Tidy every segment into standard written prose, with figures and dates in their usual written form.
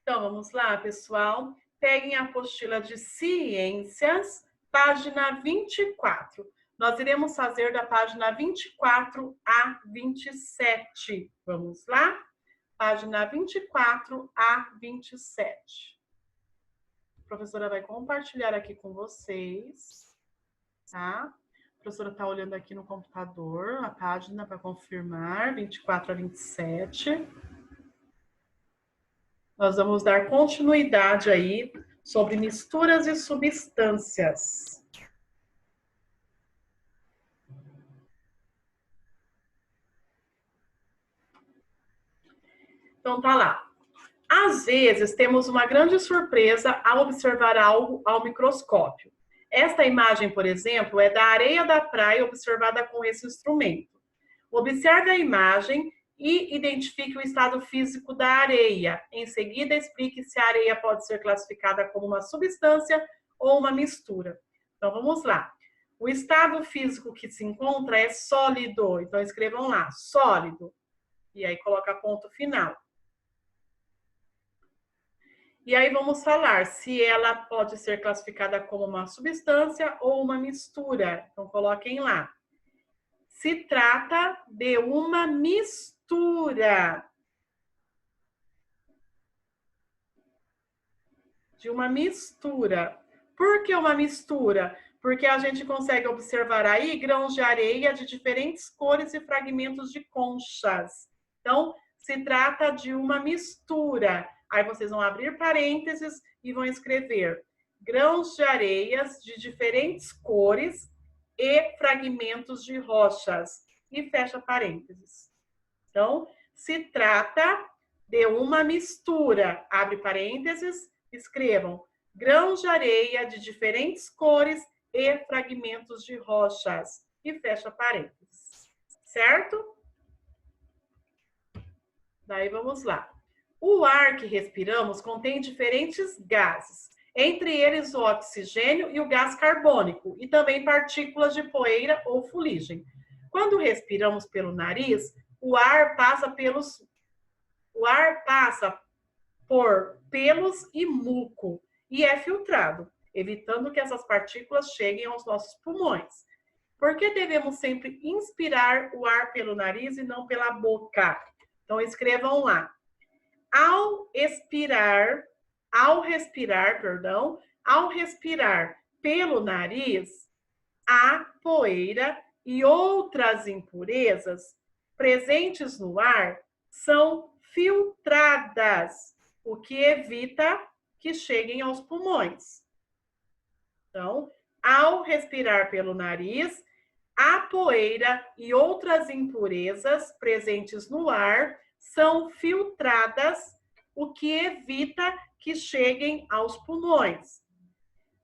Então, vamos lá, pessoal. Peguem a apostila de ciências, página 24. Nós iremos fazer da página 24 a 27. Vamos lá? Página 24 a 27. A professora vai compartilhar aqui com vocês, tá? A professora está olhando aqui no computador a página para confirmar, 24 a 27. Nós vamos dar continuidade aí sobre misturas e substâncias. Então, tá lá. Às vezes, temos uma grande surpresa ao observar algo ao microscópio. Esta imagem, por exemplo, é da areia da praia observada com esse instrumento. Observe a imagem e identifique o estado físico da areia. Em seguida, explique se a areia pode ser classificada como uma substância ou uma mistura. Então, vamos lá. O estado físico que se encontra é sólido. Então, escrevam lá, sólido. E aí, coloca ponto final. E aí, vamos falar se ela pode ser classificada como uma substância ou uma mistura. Então, coloquem lá. Se trata de uma mistura. De uma mistura. Por que uma mistura? Porque a gente consegue observar aí grãos de areia de diferentes cores e fragmentos de conchas. Então, se trata de uma mistura. Aí vocês vão abrir parênteses e vão escrever grãos de areias de diferentes cores e fragmentos de rochas. E fecha parênteses. Então, se trata de uma mistura. Abre parênteses, escrevam grãos de areia de diferentes cores e fragmentos de rochas. E fecha parênteses. Certo? Daí vamos lá. O ar que respiramos contém diferentes gases, entre eles o oxigênio e o gás carbônico, e também partículas de poeira ou fuligem. Quando respiramos pelo nariz, o ar passa por pelos e muco e é filtrado, evitando que essas partículas cheguem aos nossos pulmões. Por que devemos sempre inspirar o ar pelo nariz e não pela boca? Então, escrevam lá. Ao respirar pelo nariz, a poeira e outras impurezas presentes no ar são filtradas, o que evita que cheguem aos pulmões. Então, ao respirar pelo nariz, a poeira e outras impurezas presentes no ar são filtradas, o que evita que cheguem aos pulmões.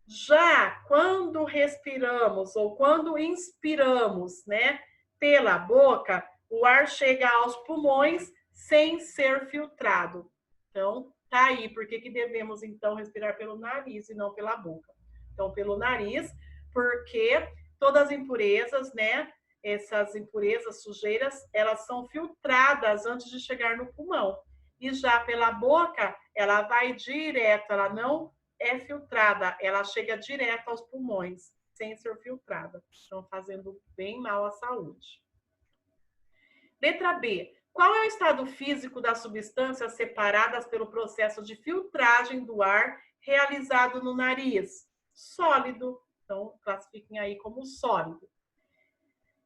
Já quando respiramos ou quando inspiramos, né, pela boca, o ar chega aos pulmões sem ser filtrado. Então, tá aí, por que devemos então respirar pelo nariz e não pela boca? Então, pelo nariz, porque todas as impurezas, né, essas impurezas, sujeiras, elas são filtradas antes de chegar no pulmão. E já pela boca, ela vai direto, ela não é filtrada, ela chega direto aos pulmões, sem ser filtrada. Então, fazendo bem mal à saúde. Letra B. Qual é o estado físico das substâncias separadas pelo processo de filtragem do ar realizado no nariz? Sólido. Então, classifiquem aí como sólido.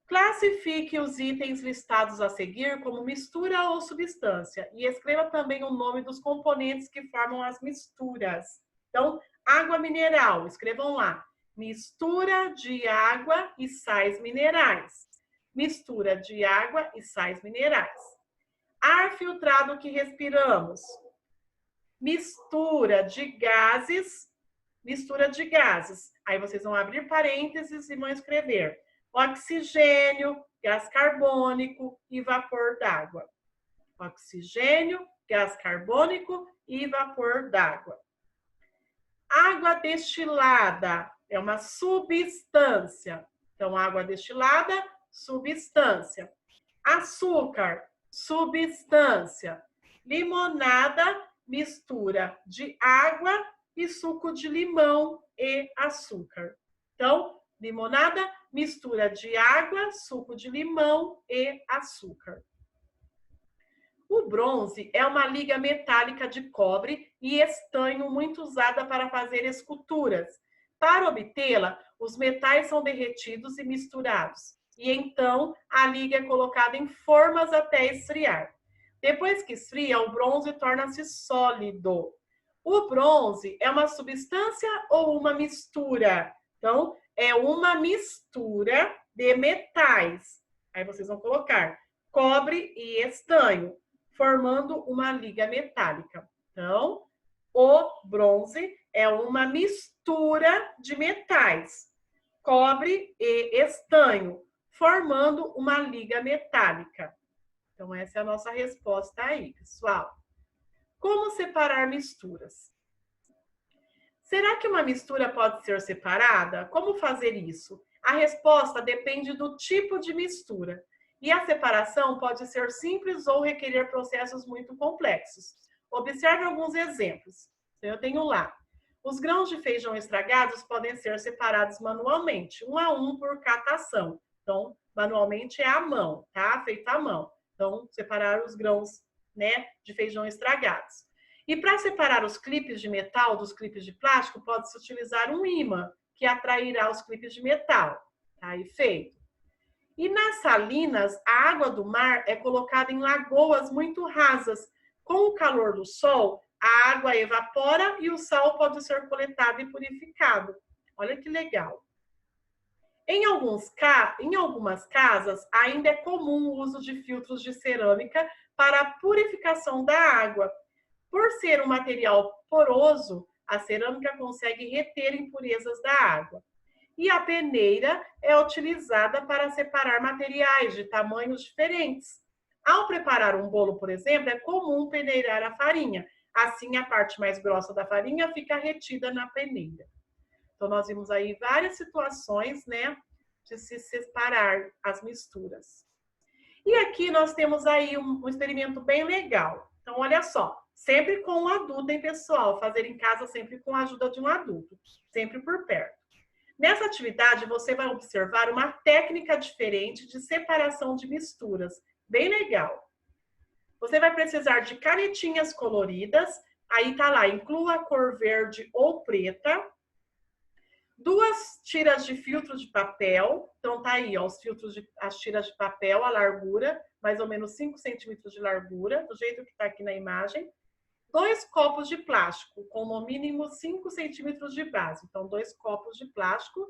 Classifique os itens listados a seguir como mistura ou substância e escreva também o nome dos componentes que formam as misturas. Então, água mineral, escrevam lá. Mistura de água e sais minerais. Mistura de água e sais minerais. Ar filtrado que respiramos. Mistura de gases. Mistura de gases. Aí vocês vão abrir parênteses e vão escrever oxigênio, gás carbônico e vapor d'água. Oxigênio, gás carbônico e vapor d'água. Água destilada é uma substância. Então, água destilada, substância. Açúcar, substância. Limonada mistura de água e suco de limão e açúcar. Então, limonada, mistura de água, suco de limão e açúcar. O bronze é uma liga metálica de cobre e estanho muito usada para fazer esculturas. Para obtê-la, os metais são derretidos e misturados, e então a liga é colocada em formas até esfriar. Depois que esfria, o bronze torna-se sólido. O bronze é uma substância ou uma mistura? Então, é uma mistura de metais. Aí vocês vão colocar cobre e estanho, formando uma liga metálica. Então, o bronze é uma mistura de metais, cobre e estanho, formando uma liga metálica. Então, essa é a nossa resposta aí, pessoal. Como separar misturas? Será que uma mistura pode ser separada? Como fazer isso? A resposta depende do tipo de mistura. E a separação pode ser simples ou requerer processos muito complexos. Observe alguns exemplos. Eu tenho lá. Os grãos de feijão estragados podem ser separados manualmente, um a um por catação. Então, manualmente é à mão, tá? Feito à mão. Então, separar os grãos, né, de feijão estragados. E para separar os clipes de metal dos clipes de plástico, pode-se utilizar um ímã, que atrairá os clipes de metal. Tá aí feito. E nas salinas, a água do mar é colocada em lagoas muito rasas. Com o calor do sol, a água evapora e o sal pode ser coletado e purificado. Olha que legal. Em algumas casas, ainda é comum o uso de filtros de cerâmica para a purificação da água. Por ser um material poroso, a cerâmica consegue reter impurezas da água. E a peneira é utilizada para separar materiais de tamanhos diferentes. Ao preparar um bolo, por exemplo, é comum peneirar a farinha. Assim, a parte mais grossa da farinha fica retida na peneira. Então, nós vimos aí várias situações, né, de se separar as misturas. E aqui nós temos aí um experimento bem legal. Então, olha só, sempre com um adulto, hein, pessoal? Fazer em casa sempre com a ajuda de um adulto, sempre por perto. Nessa atividade, você vai observar uma técnica diferente de separação de misturas. Bem legal. Você vai precisar de canetinhas coloridas. Aí tá lá, inclua a cor verde ou preta. 2 tiras de filtro de papel. Então tá aí, ó, as tiras de papel, a largura, mais ou menos 5 centímetros de largura, do jeito que tá aqui na imagem. 2 copos de plástico, com no mínimo 5 centímetros de base. Então, 2 copos de plástico.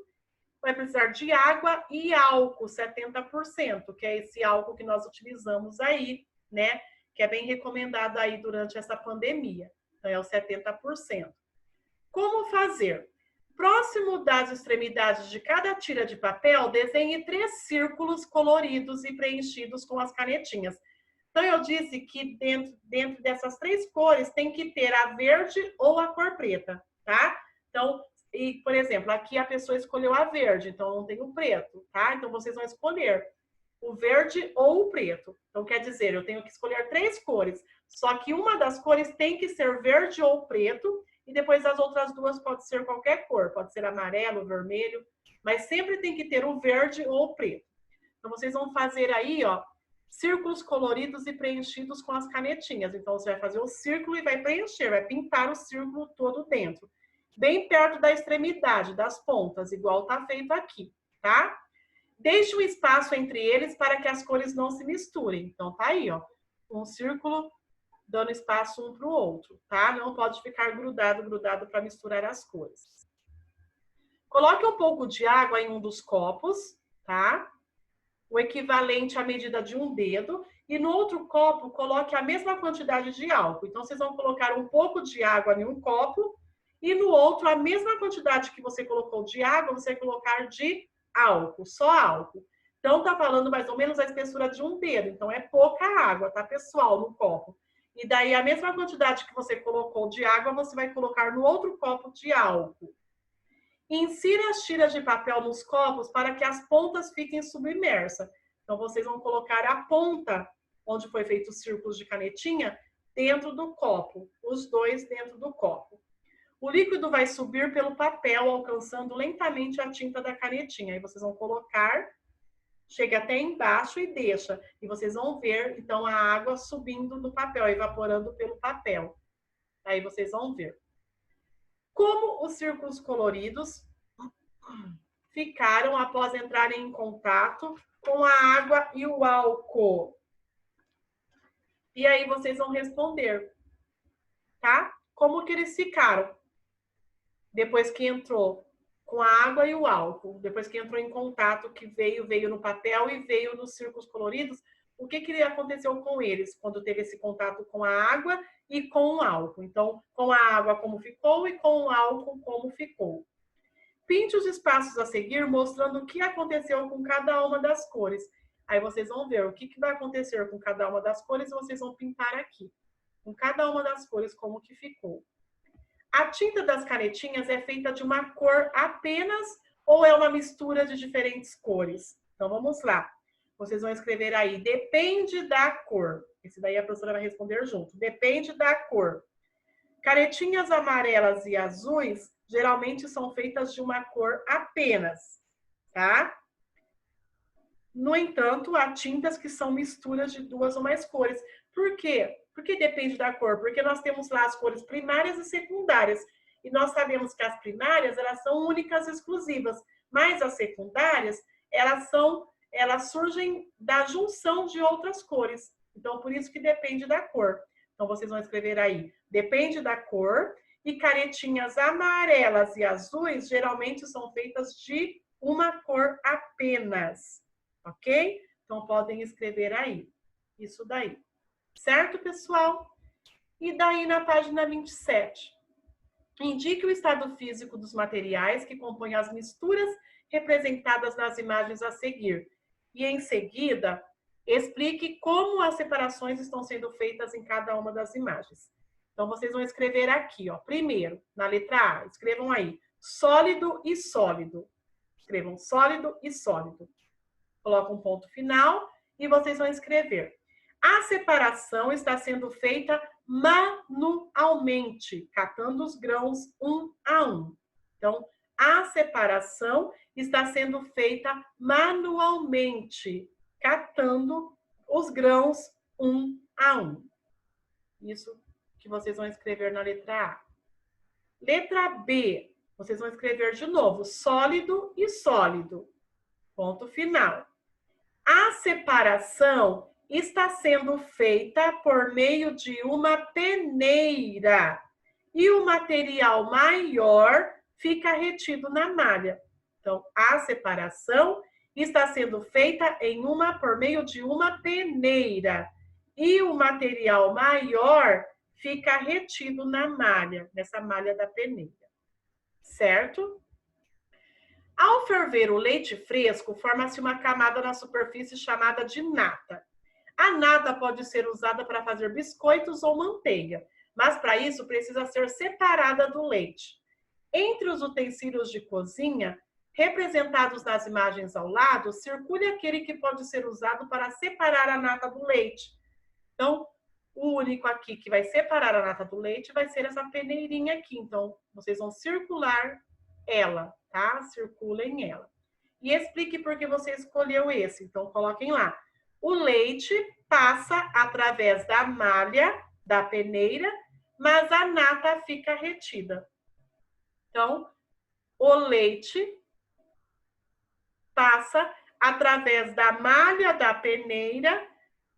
Vai precisar de água e álcool, 70%, que é esse álcool que nós utilizamos aí, né? Que é bem recomendado aí durante essa pandemia. Então, é o 70%. Como fazer? Próximo das extremidades de cada tira de papel, desenhe 3 círculos coloridos e preenchidos com as canetinhas. Então, eu disse que dentro dessas 3 cores tem que ter a verde ou a cor preta, tá? Então, por exemplo, aqui a pessoa escolheu a verde, então não tem o preto, tá? Então, vocês vão escolher o verde ou o preto. Então, quer dizer, eu tenho que escolher 3 cores, só que uma das cores tem que ser verde ou preto, e depois as outras 2 pode ser qualquer cor, pode ser amarelo, vermelho, mas sempre tem que ter o verde ou o preto. Então, vocês vão fazer aí, ó, círculos coloridos e preenchidos com as canetinhas. Então, você vai fazer o círculo e vai preencher, vai pintar o círculo todo dentro. Bem perto da extremidade, das pontas, igual tá feito aqui, tá? Deixe um espaço entre eles para que as cores não se misturem. Então, tá aí, ó, um círculo dando espaço um para o outro, tá? Não pode ficar grudado para misturar as cores. Coloque um pouco de água em um dos copos, tá? O equivalente à medida de um dedo, e no outro copo coloque a mesma quantidade de álcool. Então, vocês vão colocar um pouco de água em um copo, e no outro, a mesma quantidade que você colocou de água, você vai colocar de álcool, só álcool. Então, tá falando mais ou menos a espessura de um dedo, então é pouca água, tá, pessoal, no copo. E daí, a mesma quantidade que você colocou de água, você vai colocar no outro copo de álcool. Insira as tiras de papel nos copos para que as pontas fiquem submersas. Então, vocês vão colocar a ponta, onde foi feito os círculos de canetinha, dentro do copo, os dois dentro do copo. O líquido vai subir pelo papel, alcançando lentamente a tinta da canetinha. Aí vocês vão colocar, chega até embaixo e deixa. E vocês vão ver, então, a água subindo no papel, evaporando pelo papel. Aí vocês vão ver. Como os círculos coloridos ficaram após entrarem em contato com a água e o álcool? E aí vocês vão responder, tá? Como que eles ficaram depois que entrou com a água e o álcool? Depois que entrou em contato, que veio no papel e veio nos círculos coloridos, o que aconteceu com eles quando teve esse contato com a água e com o álcool? Então, com a água como ficou e com o álcool como ficou. Pinte os espaços a seguir, mostrando o que aconteceu com cada uma das cores. Aí vocês vão ver o que vai acontecer com cada uma das cores e vocês vão pintar aqui. Com cada uma das cores, como que ficou. A tinta das canetinhas é feita de uma cor apenas ou é uma mistura de diferentes cores? Então, vamos lá. Vocês vão escrever aí, depende da cor. Esse daí a professora vai responder junto. Depende da cor. Canetinhas amarelas e azuis geralmente são feitas de uma cor apenas, tá? No entanto, há tintas que são misturas de duas ou mais cores. Por quê? Porque depende da cor. Porque nós temos lá as cores primárias e secundárias. E nós sabemos que as primárias, elas são únicas e exclusivas. Mas as secundárias, elas surgem da junção de outras cores. Então, por isso que depende da cor. Então, vocês vão escrever aí, depende da cor. E canetinhas amarelas e azuis, geralmente são feitas de uma cor apenas. Ok? Então, podem escrever aí. Isso daí. Certo, pessoal? E daí, na página 27. Indique o estado físico dos materiais que compõem as misturas representadas nas imagens a seguir. E, em seguida, explique como as separações estão sendo feitas em cada uma das imagens. Então, vocês vão escrever aqui, ó. Primeiro, na letra A, escrevam aí, sólido e sólido. Escrevam sólido e sólido. Coloca um ponto final e vocês vão escrever. A separação está sendo feita manualmente, catando os grãos um a um. Então, a separação está sendo feita manualmente, catando os grãos um a um. Isso que vocês vão escrever na letra A. Letra B, vocês vão escrever de novo, sólido e sólido. Ponto final. A separação está sendo feita por meio de uma peneira e o material maior fica retido na malha. Então, a separação está sendo feita por meio de uma peneira e o material maior fica retido na malha, nessa malha da peneira. Certo? Ao ferver o leite fresco, forma-se uma camada na superfície chamada de nata. A nata pode ser usada para fazer biscoitos ou manteiga, mas para isso precisa ser separada do leite. Entre os utensílios de cozinha, representados nas imagens ao lado, circule aquele que pode ser usado para separar a nata do leite. Então, o único aqui que vai separar a nata do leite vai ser essa peneirinha aqui. Então, vocês vão circular ela, tá? Circulem ela. E explique por que você escolheu esse. Então, coloquem lá. O leite passa através da malha da peneira, mas a nata fica retida. Então, o leite passa através da malha da peneira,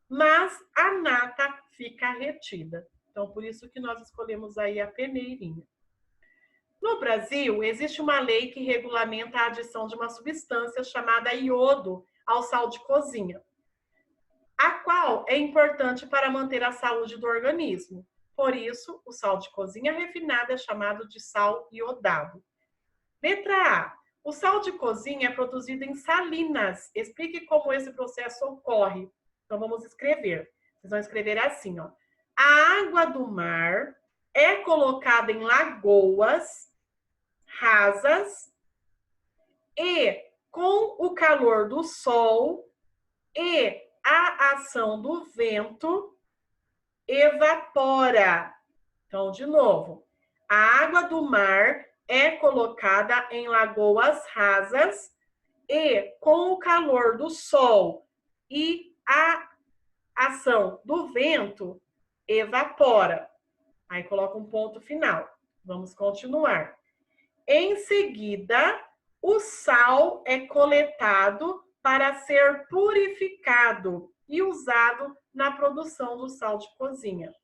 mas a nata fica retida. Então, por isso que nós escolhemos aí a peneirinha. No Brasil, existe uma lei que regulamenta a adição de uma substância chamada iodo ao sal de cozinha, a qual é importante para manter a saúde do organismo. Por isso, o sal de cozinha refinado é chamado de sal iodado. Letra A. O sal de cozinha é produzido em salinas. Explique como esse processo ocorre. Então, vamos escrever. Vocês vão escrever assim, ó. A água do mar é colocada em lagoas rasas e, com o calor do sol e a ação do vento, evapora. Então, de novo, a água do mar é colocada em lagoas rasas e, com o calor do sol e a ação do vento, evapora. Aí coloca um ponto final. Vamos continuar. Em seguida, o sal é coletado para ser purificado e usado na produção do sal de cozinha.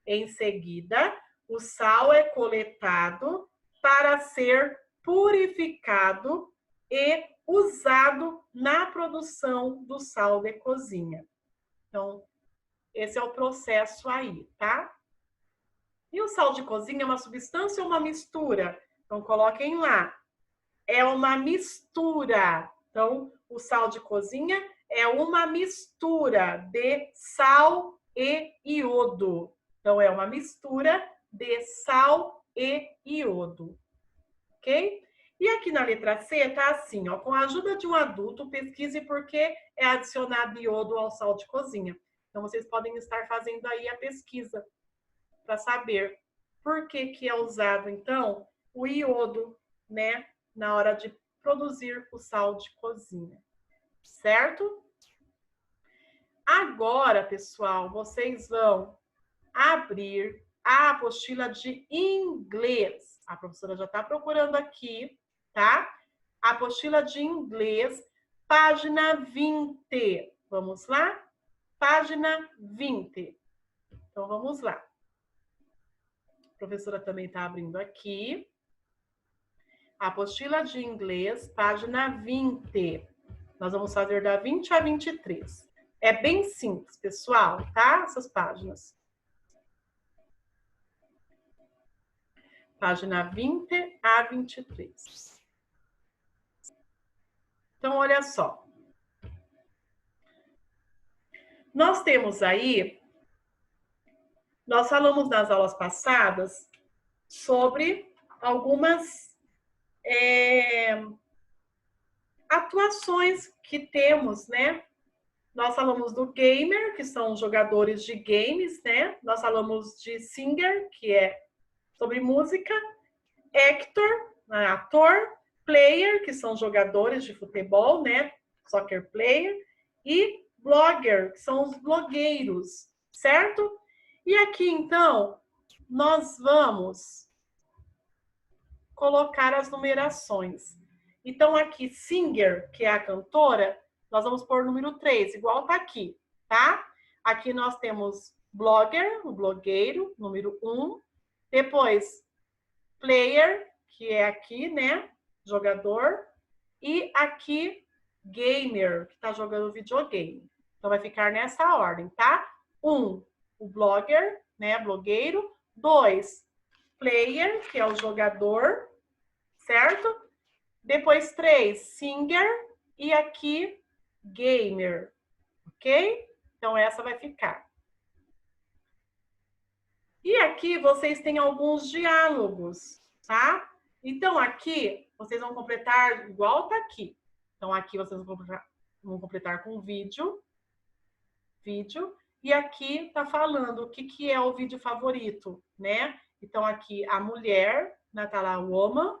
Em seguida, o sal é coletado para ser purificado e usado na produção do sal de cozinha. Então, esse é o processo aí, tá? E o sal de cozinha é uma substância ou uma mistura? Então, coloquem lá. É uma mistura. Então, o sal de cozinha é uma mistura de sal e iodo. Então, é uma mistura de sal e iodo. Ok? E aqui na letra C tá assim, ó. Com a ajuda de um adulto, pesquise por que é adicionado iodo ao sal de cozinha. Então, vocês podem estar fazendo aí a pesquisa para saber por que é usado, então, o iodo, né, na hora de produzir o sal de cozinha, certo? Agora, pessoal, vocês vão abrir a apostila de inglês. A professora já está procurando aqui, tá? Apostila de inglês, página 20. Vamos lá? Página 20. Então, vamos lá. A professora também está abrindo aqui. Apostila de inglês, página 20. Nós vamos fazer da 20 a 23. É bem simples, pessoal, tá? Essas páginas. Página 20 a 23. Então, olha só. Nós temos aí, nós falamos nas aulas passadas sobre algumas atuações que temos, né? Nós falamos do gamer, que são jogadores de games, né? Nós falamos de singer, que é sobre música, actor, né? Ator, player, que são jogadores de futebol, né? Soccer player, e blogger, que são os blogueiros, certo? E aqui, então, nós vamos colocar as numerações. Então, aqui, singer, que é a cantora, nós vamos pôr o número 3, igual tá aqui, tá? Aqui nós temos blogger, o blogueiro, número 1. Depois, player, que é aqui, né? Jogador. E aqui, gamer, que tá jogando videogame. Então, vai ficar nessa ordem, tá? 1, o blogger, né? Blogueiro. 2, player, que é o jogador, certo? Depois 3, singer. E aqui, gamer, ok? Então, essa vai ficar. E aqui vocês têm alguns diálogos, tá? Então, aqui vocês vão completar igual tá aqui. Então, aqui vocês vão completar com vídeo. E aqui tá falando o que é o vídeo favorito, né? Então, aqui a mulher, né, tá lá woman.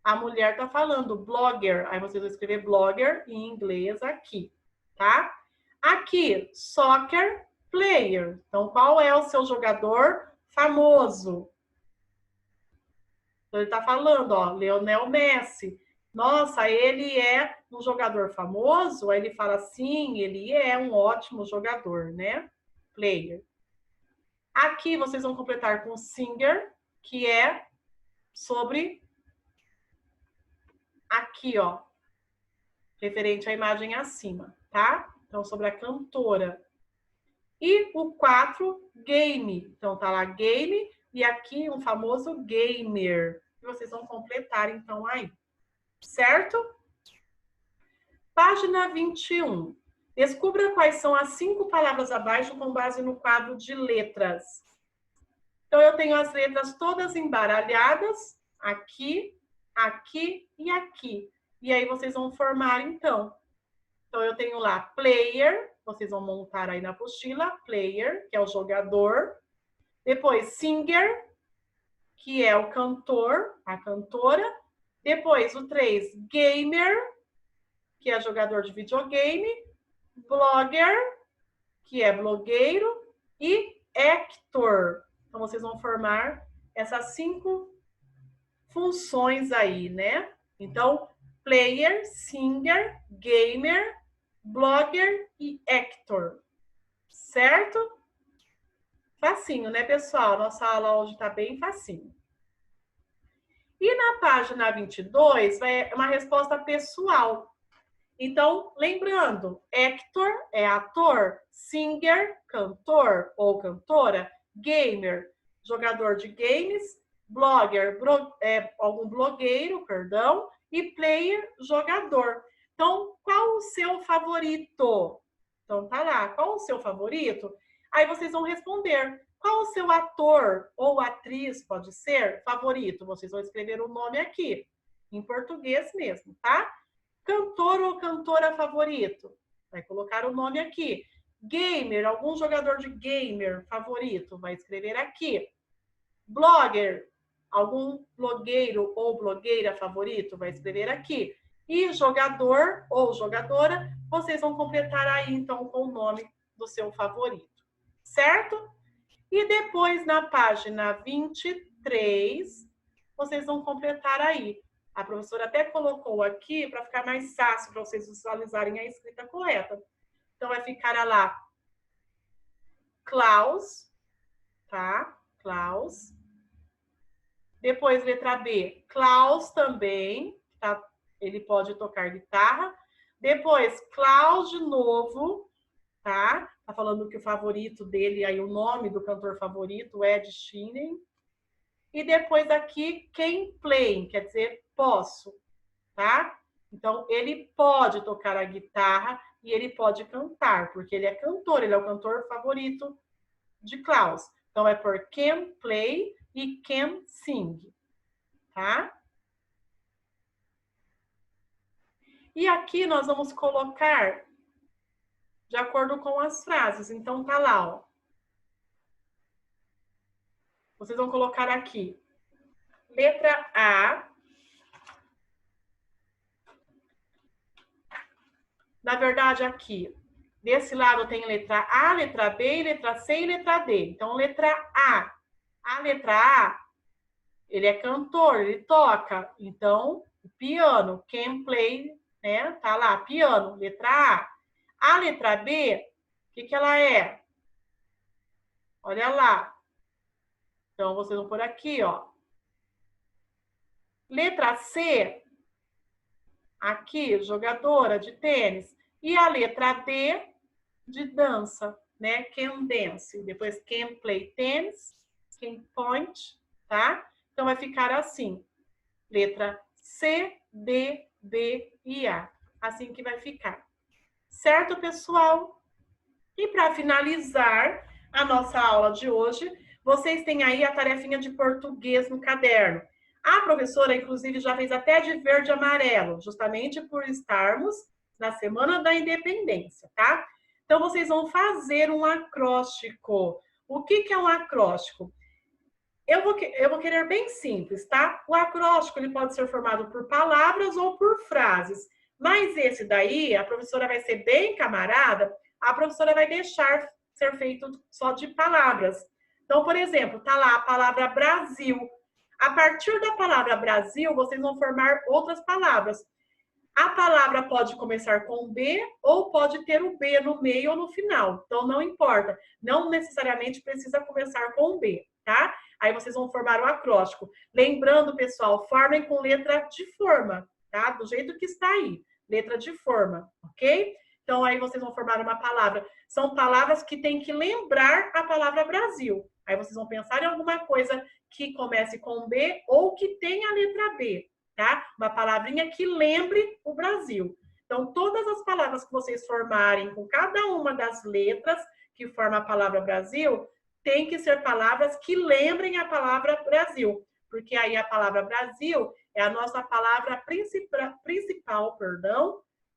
A mulher tá falando blogger. Aí vocês vão escrever blogger em inglês aqui, tá? Aqui, soccer player. Então, qual é o seu jogador famoso? Então, ele tá falando, ó, Lionel Messi. Nossa, ele é um jogador famoso? Aí ele fala, sim, ele é um ótimo jogador, né? Player. Aqui vocês vão completar com singer, que é sobre aqui, ó, referente à imagem acima, tá? Então, sobre a cantora. E o 4, game. Então, tá lá game e aqui um famoso gamer. E vocês vão completar, então, aí. Certo? Página 21. Descubra quais são as 5 palavras abaixo com base no quadro de letras. Então, eu tenho as letras todas embaralhadas, aqui, aqui e aqui. E aí, vocês vão formar, então. Então, eu tenho lá player, vocês vão montar aí na apostila, player, que é o jogador. Depois, singer, que é o cantor, a cantora. Depois, o 3, gamer, que é jogador de videogame. Blogger, que é blogueiro. E actor. Então, vocês vão formar essas 5 funções aí, né? Então, player, singer, gamer, blogger e actor. Certo? Facinho, né, pessoal? Nossa aula hoje tá bem facinho. E na página 22, é uma resposta pessoal. Então, lembrando, actor é ator, singer, cantor ou cantora, gamer, jogador de games, blogger, algum blogueiro, perdão, e player, jogador. Então, qual o seu favorito? Então, tá lá, qual o seu favorito? Aí vocês vão responder. Qual o seu ator ou atriz, pode ser, favorito? Vocês vão escrever o nome aqui, em português mesmo, tá? Cantor ou cantora favorito? Vai colocar o nome aqui. Gamer, algum jogador de gamer favorito? Vai escrever aqui. Blogger, algum blogueiro ou blogueira favorito? Vai escrever aqui. E jogador ou jogadora, vocês vão completar aí, então, com o nome do seu favorito. Certo? E depois, na página 23, vocês vão completar aí. A professora até colocou aqui para ficar mais fácil para vocês visualizarem a escrita correta. Então, vai ficar lá, Klaus, tá? Klaus. Depois, letra B, Klaus também, tá? Ele pode tocar guitarra. Depois, Klaus de novo, tá? Tá falando que o favorito dele, aí o nome do cantor favorito, Ed Sheeran. E depois aqui, can play, quer dizer, posso, tá? Então, ele pode tocar a guitarra e ele pode cantar, porque ele é cantor, ele é o cantor favorito de Klaus. Então, vai por can play e can sing, tá? E aqui nós vamos colocar de acordo com as frases. Então, tá lá, ó. Vocês vão colocar aqui, letra A. Na verdade, aqui, desse lado tem letra A, letra B, letra C e letra D. Então, letra A. A letra A, ele é cantor, ele toca. Então, piano, can play, né? Tá lá, piano, letra A. A letra B, o que ela é? Olha lá. Então, vocês vão por aqui, ó. Letra C, aqui, jogadora de tênis. E a letra D, de dança, né? Can dance. Depois, can play tennis, can point, tá? Então, vai ficar assim. Letra C, D, B e A. Assim que vai ficar. Certo, pessoal? E para finalizar a nossa aula de hoje, vocês têm aí a tarefinha de português no caderno. A professora, inclusive, já fez até de verde e amarelo, justamente por estarmos na Semana da Independência, tá? Então, vocês vão fazer um acróstico. O que é um acróstico? Eu vou querer bem simples, tá? O acróstico ele pode ser formado por palavras ou por frases. Mas esse daí, a professora vai ser bem camarada, a professora vai deixar ser feito só de palavras. Então, por exemplo, tá lá a palavra Brasil. A partir da palavra Brasil, vocês vão formar outras palavras. A palavra pode começar com B ou pode ter o B no meio ou no final. Então, não importa. Não necessariamente precisa começar com B, tá? Aí vocês vão formar o acróstico. Lembrando, pessoal, formem com letra de forma, tá? Do jeito que está aí. Letra de forma, ok? Então, aí vocês vão formar uma palavra. São palavras que têm que lembrar a palavra Brasil. Aí vocês vão pensar em alguma coisa que comece com B ou que tenha a letra B, tá? Uma palavrinha que lembre o Brasil. Então, todas as palavras que vocês formarem com cada uma das letras que forma a palavra Brasil, tem que ser palavras que lembrem a palavra Brasil. Porque aí a palavra Brasil é a nossa palavra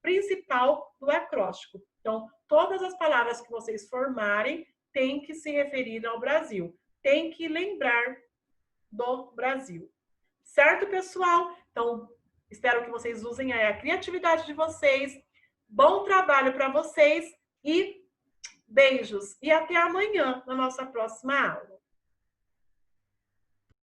principal do acróstico, Então, todas as palavras que vocês formarem têm que se referir ao Brasil. Tem que lembrar do Brasil. Certo, pessoal? Então, espero que vocês usem a criatividade de vocês. Bom trabalho para vocês e beijos. E até amanhã na nossa próxima aula.